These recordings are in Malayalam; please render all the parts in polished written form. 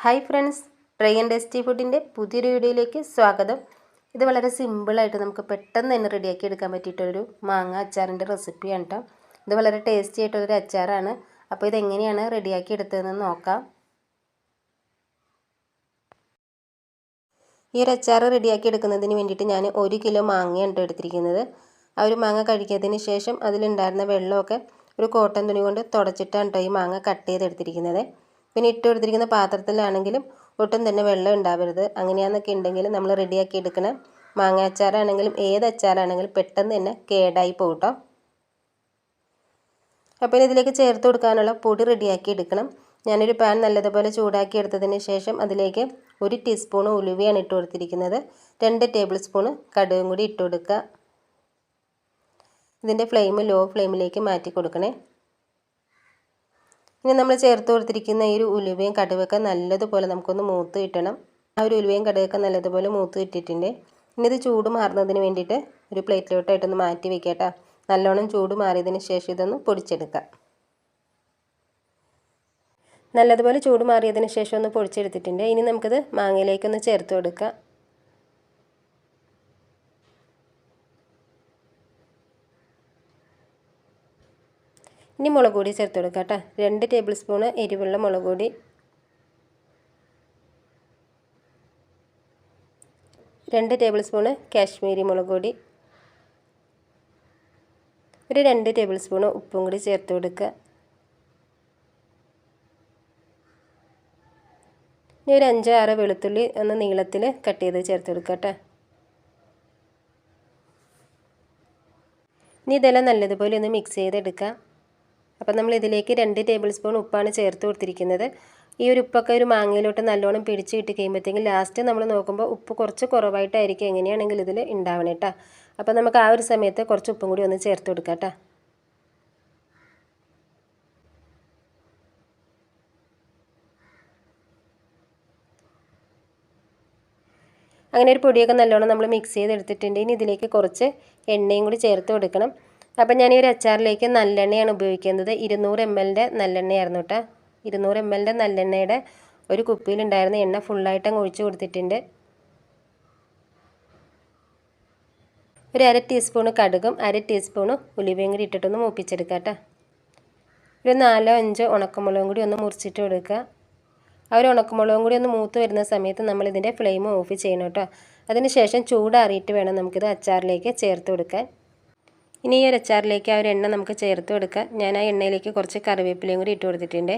Hi friends, try and tasty ഫുഡിൻ്റെ പുതിയൊരു വീഡിയോയിലേക്ക് സ്വാഗതം. ഇത് വളരെ സിമ്പിളായിട്ട് നമുക്ക് പെട്ടെന്ന് തന്നെ റെഡിയാക്കി എടുക്കാൻ പറ്റിയിട്ടൊരു മാങ്ങ അച്ചാറിൻ്റെ റെസിപ്പിയാണ് കേട്ടോ. ഇത് വളരെ ടേസ്റ്റി ആയിട്ടുള്ളൊരു അച്ചാറാണ്. അപ്പോൾ ഇതെങ്ങനെയാണ് റെഡിയാക്കി എടുത്തതെന്ന് നോക്കാം. ഈ ഒരു അച്ചാർ റെഡിയാക്കി എടുക്കുന്നതിന് വേണ്ടിയിട്ട് ഞാൻ 1 കിലോ മാങ്ങയാണ് എടുത്തിരിക്കുന്നത്. ആ ഒരു മാങ്ങ കഴുകിയതിന് ശേഷം അതിലുണ്ടായിരുന്ന വെള്ളമൊക്കെ ഒരു കോട്ടൺ തുണി കൊണ്ട് തുടച്ചിട്ടാണ് കേട്ടോ ഈ മാങ്ങ കട്ട് ചെയ്തെടുത്തിരിക്കുന്നത്. പിന്നെ ഇട്ട് കൊടുത്തിരിക്കുന്ന പാത്രത്തിലാണെങ്കിലും ഒട്ടും തന്നെ വെള്ളം ഉണ്ടാവരുത്. അങ്ങനെയാണെന്നൊക്കെ ഉണ്ടെങ്കിൽ നമ്മൾ റെഡിയാക്കി എടുക്കണം മാങ്ങ അച്ചാറാണെങ്കിലും ഏത് അച്ചാറാണെങ്കിലും പെട്ടെന്ന് തന്നെ കേടായി പോകും കേട്ടോ. അപ്പോൾ ഇതിലേക്ക് ചേർത്ത് കൊടുക്കാനുള്ള പൊടി റെഡിയാക്കി എടുക്കണം. ഞാനൊരു പാൻ നല്ലതുപോലെ ചൂടാക്കി എടുത്തതിന് ശേഷം അതിലേക്ക് 1 ടീസ്പൂൺ ഉലുവയാണ് ഇട്ട് കൊടുത്തിരിക്കുന്നത്. 2 ടേബിൾ സ്പൂൺ കടുകും കൂടി ഇട്ട് കൊടുക്കുക. ഇതിൻ്റെ ഫ്ലെയിം ലോ ഫ്ലെയിമിലേക്ക് മാറ്റി കൊടുക്കണേ. ഇനി നമ്മൾ ചേർത്ത് കൊടുത്തിരിക്കുന്ന ഈ ഒരു ഉലുവയും കടുകൊക്കെ നല്ലതുപോലെ നമുക്കൊന്ന് മൂത്ത് കിട്ടണം. ആ ഒരു ഉലുവയും കടുകൊക്കെ നല്ലതുപോലെ മൂത്ത് കിട്ടിയിട്ടുണ്ട്. ഇനി ഇത് ചൂട് മാറുന്നതിന് വേണ്ടിയിട്ട് ഒരു പ്ലേറ്റിലോട്ടായിട്ടൊന്ന് മാറ്റി വെക്കട്ടോ. നല്ലോണം ചൂട് മാറിയതിന് ശേഷം ഇതൊന്ന് പൊടിച്ചെടുക്കാം. നല്ലതുപോലെ ചൂട് മാറിയതിന് ശേഷം ഒന്ന് പൊടിച്ചെടുത്തിട്ടുണ്ട്. ഇനി നമുക്കിത് മാങ്ങയിലേക്കൊന്ന് ചേർത്ത് കൊടുക്കാം. ഇനി മുളക് പൊടി ചേർത്ത് കൊടുക്കാം കേട്ടോ. 2 ടേബിൾ സ്പൂൺ എരിവുള്ള മുളക് പൊടി, 2 ടേബിൾ സ്പൂൺ കാശ്മീരി മുളക് പൊടി, ഒരു 2 ടേബിൾ സ്പൂൺ ഉപ്പും കൂടി ചേർത്ത് കൊടുക്കുക. ഇനി ഒരു 5-6 വെളുത്തുള്ളി ഒന്ന് നീളത്തിൽ കട്ട് ചെയ്ത് ചേർത്ത് കൊടുക്കുക കേട്ടോ. ഇനി ഇതെല്ലാം നല്ലതുപോലെ ഒന്ന് മിക്സ് ചെയ്തെടുക്കുക. അപ്പം നമ്മൾ ഇതിലേക്ക് 2 ടേബിൾ സ്പൂൺ ഉപ്പാണ് ചേർത്ത് കൊടുത്തിരിക്കുന്നത്. ഈ ഒരു ഉപ്പൊക്കെ ഒരു മാങ്ങയിലോട്ട് നല്ലോണം പിടിച്ച് കിട്ടി കഴിയുമ്പോഴത്തേക്കും ലാസ്റ്റ് നമ്മൾ നോക്കുമ്പോൾ ഉപ്പ് കുറച്ച് കുറവായിട്ടായിരിക്കും എങ്ങനെയാണെങ്കിൽ ഇതിൽ ഉണ്ടാവണം കേട്ടോ. അപ്പോൾ നമുക്ക് ആ ഒരു സമയത്ത് കുറച്ച് ഉപ്പും കൂടി ഒന്ന് ചേർത്ത് കൊടുക്കാം കേട്ടോ. അങ്ങനെ ഒരു പൊടിയൊക്കെ നല്ലോണം നമ്മൾ മിക്സ് ചെയ്തെടുത്തിട്ടുണ്ട്. ഇനി ഇതിലേക്ക് കുറച്ച് എണ്ണയും കൂടി ചേർത്ത് കൊടുക്കണം. അപ്പം ഞാൻ ഈ ഒരു അച്ചാറിലേക്ക് നല്ലെണ്ണയാണ് ഉപയോഗിക്കുന്നത്. 200 ml നല്ലെണ്ണയായിരുന്നു കേട്ടോ. 200 ml നല്ലെണ്ണയുടെ ഒരു കുപ്പിയിലുണ്ടായിരുന്ന എണ്ണ ഫുള്ളായിട്ട് അങ്ങ് ഒഴിച്ച് കൊടുത്തിട്ടുണ്ട്. ഒരു 1/2 ടീസ്പൂൺ കടുകും 1/2 ടീസ്പൂൺ ഉലുവയും കൂടി ഇട്ടിട്ടൊന്ന് മൂപ്പിച്ചെടുക്കുക കേട്ടോ. ഒരു 4-5 ഉണക്കമുളകും കൂടി ഒന്ന് മുറിച്ചിട്ട് കൊടുക്കുക. ആ ഒരു ഉണക്കമുളകും കൂടി ഒന്ന് മൂത്ത് വരുന്ന സമയത്ത് നമ്മളിതിൻ്റെ ഫ്ലെയിം ഓഫ് ചെയ്യണം കേട്ടോ. അതിന് ശേഷം ചൂടാറിയിട്ട് വേണം നമുക്കിത് അച്ചാറിലേക്ക് ചേർത്ത് കൊടുക്കാൻ. ഇനി ഈ ഒരു അച്ചാറിലേക്ക് ആ ഒരു എണ്ണ നമുക്ക് ചേർത്ത് കൊടുക്കാം. ഞാൻ ആ എണ്ണയിലേക്ക് കുറച്ച് കറിവേപ്പിലയും കൂടി ഇട്ട് കൊടുത്തിട്ടുണ്ട്.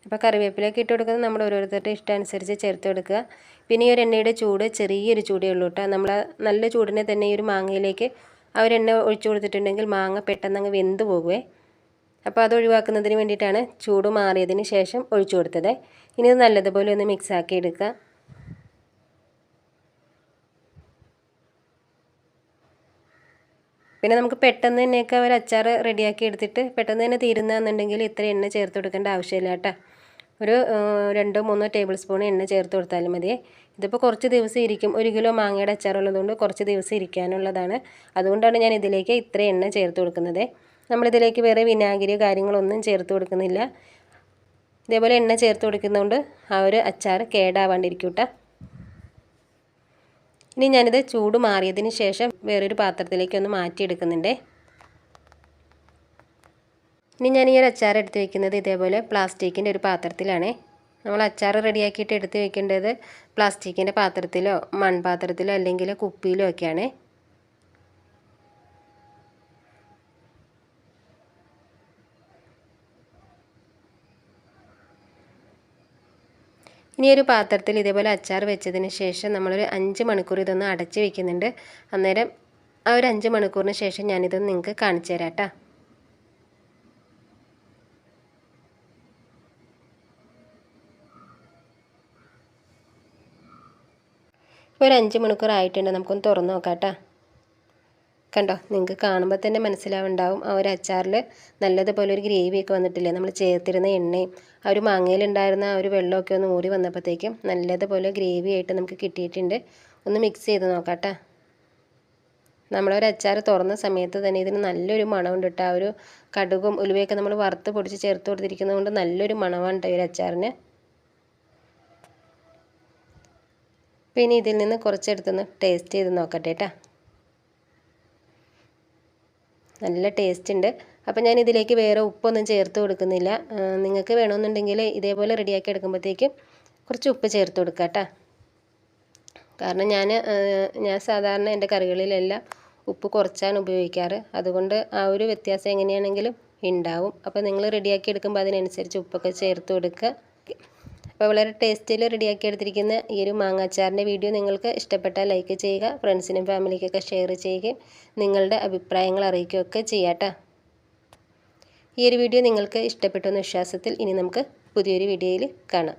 അപ്പോൾ കറിവേപ്പിലയൊക്കെ ഇട്ട് കൊടുക്കുന്നത് നമ്മൾ ഓരോരുത്തരുടെ ഇഷ്ടമനുസരിച്ച് ചേർത്ത് കൊടുക്കുക. പിന്നെ ഈ ഒരു എണ്ണയുടെ ചൂട് ചെറിയൊരു ചൂടേ ഉള്ളൂ കേട്ടോ. നമ്മൾ നല്ല ചൂടിനെ തന്നെ ഈ ഒരു മാങ്ങയിലേക്ക് ആ ഒരു എണ്ണ ഒഴിച്ചു കൊടുത്തിട്ടുണ്ടെങ്കിൽ മാങ്ങ പെട്ടെന്ന് അങ്ങ് വെന്ത് പോകുമേ. അപ്പോൾ അത് ഒഴിവാക്കുന്നതിന് വേണ്ടിയിട്ടാണ് ചൂട് മാറിയതിന് ശേഷം ഒഴിച്ചു കൊടുത്തത്. ഇനി ഇത് നല്ലതുപോലെ ഒന്ന് മിക്സ് ആക്കി എടുക്കുക. പിന്നെ നമുക്ക് പെട്ടെന്ന് തന്നെയൊക്കെ ഒരു അച്ചാർ റെഡിയാക്കി എടുത്തിട്ട് പെട്ടെന്ന് തന്നെ തീരുന്നതെന്നുണ്ടെങ്കിൽ ഇത്ര എണ്ണ ചേർത്ത് കൊടുക്കേണ്ട ആവശ്യമില്ല കേട്ടോ. ഒരു 2-3 ടേബിൾ സ്പൂൺ എണ്ണ ചേർത്ത് കൊടുത്താലും മതിയേ. ഇതിപ്പോൾ കുറച്ച് ദിവസം ഇരിക്കും. 1 കിലോ മാങ്ങയുടെ അച്ചാറുള്ളതുകൊണ്ട് കുറച്ച് ദിവസം ഇരിക്കാനുള്ളതാണ്. അതുകൊണ്ടാണ് ഞാൻ ഇതിലേക്ക് ഇത്ര എണ്ണ ചേർത്ത് കൊടുക്കുന്നത്. നമ്മളിതിലേക്ക് വേറെ വിനാഗിരിയോ കാര്യങ്ങളൊന്നും ചേർത്ത് കൊടുക്കുന്നില്ല. ഇതേപോലെ എണ്ണ ചേർത്ത് കൊടുക്കുന്നതുകൊണ്ട് ആ ഒരു അച്ചാർ കേടാവാണ്ടിരിക്കും കേട്ടോ. ഇനി ഞാനിത് ചൂട് മാറിയതിന് ശേഷം വേറൊരു പാത്രത്തിലേക്ക് ഒന്ന് മാറ്റിയെടുക്കുന്നുണ്ട്. ഇനി ഞാൻ ഈ ഒരു അച്ചാർ എടുത്ത് വയ്ക്കുന്നത് ഇതേപോലെ പ്ലാസ്റ്റിക്കിൻ്റെ ഒരു പാത്രത്തിലാണ്. നമ്മൾ അച്ചാർ റെഡിയാക്കിയിട്ട് എടുത്ത് വയ്ക്കേണ്ടത് പ്ലാസ്റ്റിക്കിൻ്റെ പാത്രത്തിലോ മൺപാത്രത്തിലോ അല്ലെങ്കിൽ കുപ്പിയിലോ ഒക്കെയാണ്. ഇനി ഒരു പാത്രത്തിൽ ഇതേപോലെ അച്ചാർ വെച്ചതിന് ശേഷം നമ്മളൊരു 5 മണിക്കൂർ ഇതൊന്ന് അടച്ച് വയ്ക്കുന്നുണ്ട്. അന്നേരം ആ ഒരു 5 മണിക്കൂറിന് ശേഷം ഞാനിതൊന്ന് നിങ്ങൾക്ക് കാണിച്ചു തരാം കേട്ടോ. ഇപ്പോൾ ഒരു 5 മണിക്കൂർ ആയിട്ടുണ്ട്. നമുക്കൊന്ന് തുറന്ന് നോക്കാം കേട്ടോ. കണ്ടോ, നിങ്ങൾക്ക് കാണുമ്പോൾ തന്നെ മനസ്സിലാവുണ്ടാവും ആ ഒരു അച്ചാറിൽ നല്ലതുപോലെ ഒരു ഗ്രേവിയൊക്കെ വന്നിട്ടില്ലേ. നമ്മൾ ചേർത്തിരുന്ന എണ്ണയും ആ ഒരു മാങ്ങയിലുണ്ടായിരുന്ന ആ ഒരു വെള്ളമൊക്കെ ഒന്ന് ഊറി വന്നപ്പോഴത്തേക്കും നല്ലതുപോലെ ഗ്രേവി ആയിട്ട് നമുക്ക് കിട്ടിയിട്ടുണ്ട്. ഒന്ന് മിക്സ് ചെയ്ത് നോക്കാം കേട്ടോ. നമ്മളൊരു അച്ചാർ തുറന്ന സമയത്ത് തന്നെ ഇതിന് നല്ലൊരു മണമുണ്ട് കേട്ടോ. ആ ഒരു കടുകും ഉലുവയൊക്കെ നമ്മൾ വറുത്ത് പൊടിച്ച് ചേർത്ത് കൊടുത്തിരിക്കുന്നത് കൊണ്ട് നല്ലൊരു മണമാണ് കേട്ടോ ഈ ഒരു അച്ചാറിന്. അപ്പോൾ ഇനി ഇതിൽ നിന്ന് കുറച്ചെടുത്തൊന്ന് ടേസ്റ്റ് ചെയ്ത് നോക്കട്ടെ കേട്ടോ. നല്ല ടേസ്റ്റ് ഉണ്ട്. അപ്പോൾ ഞാൻ ഇതിലേക്ക് വേറെ ഉപ്പൊന്നും ചേർത്ത് കൊടുക്കുന്നില്ല. നിങ്ങൾക്ക് വേണമെന്നുണ്ടെങ്കിൽ ഇതേപോലെ റെഡിയാക്കി എടുക്കുമ്പോഴത്തേക്കും കുറച്ച് ഉപ്പ് ചേർത്ത് കൊടുക്കുക കേട്ടോ. കാരണം ഞാൻ സാധാരണ എൻ്റെ കറികളിലെല്ലാം ഉപ്പ് കുറച്ചാണ് ഉപയോഗിക്കാറ്. അതുകൊണ്ട് ആ ഒരു വ്യത്യാസം എങ്ങനെയാണെങ്കിലും ഉണ്ടാവും. അപ്പോൾ നിങ്ങൾ റെഡിയാക്കി എടുക്കുമ്പോൾ അതിനനുസരിച്ച് ഉപ്പൊക്കെ ചേർത്ത് കൊടുക്കുക. അപ്പോൾ വളരെ ടേസ്റ്റിൽ റെഡിയാക്കി എടുത്തിരിക്കുന്ന ഈ ഒരു മാങ്ങാച്ചാറിൻ്റെ വീഡിയോ നിങ്ങൾക്ക് ഇഷ്ടപ്പെട്ടാൽ ലൈക്ക് ചെയ്യുക, ഫ്രണ്ട്സിനും ഫാമിലിക്കൊക്കെ ഷെയർ ചെയ്യുകയും നിങ്ങളുടെ അഭിപ്രായങ്ങൾ അറിയിക്കുകയൊക്കെ ചെയ്യാം കേട്ടോ. ഈ ഒരു വീഡിയോ നിങ്ങൾക്ക് ഇഷ്ടപ്പെട്ടെന്ന വിശ്വാസത്തിൽ ഇനി നമുക്ക് പുതിയൊരു വീഡിയോയിൽ കാണാം.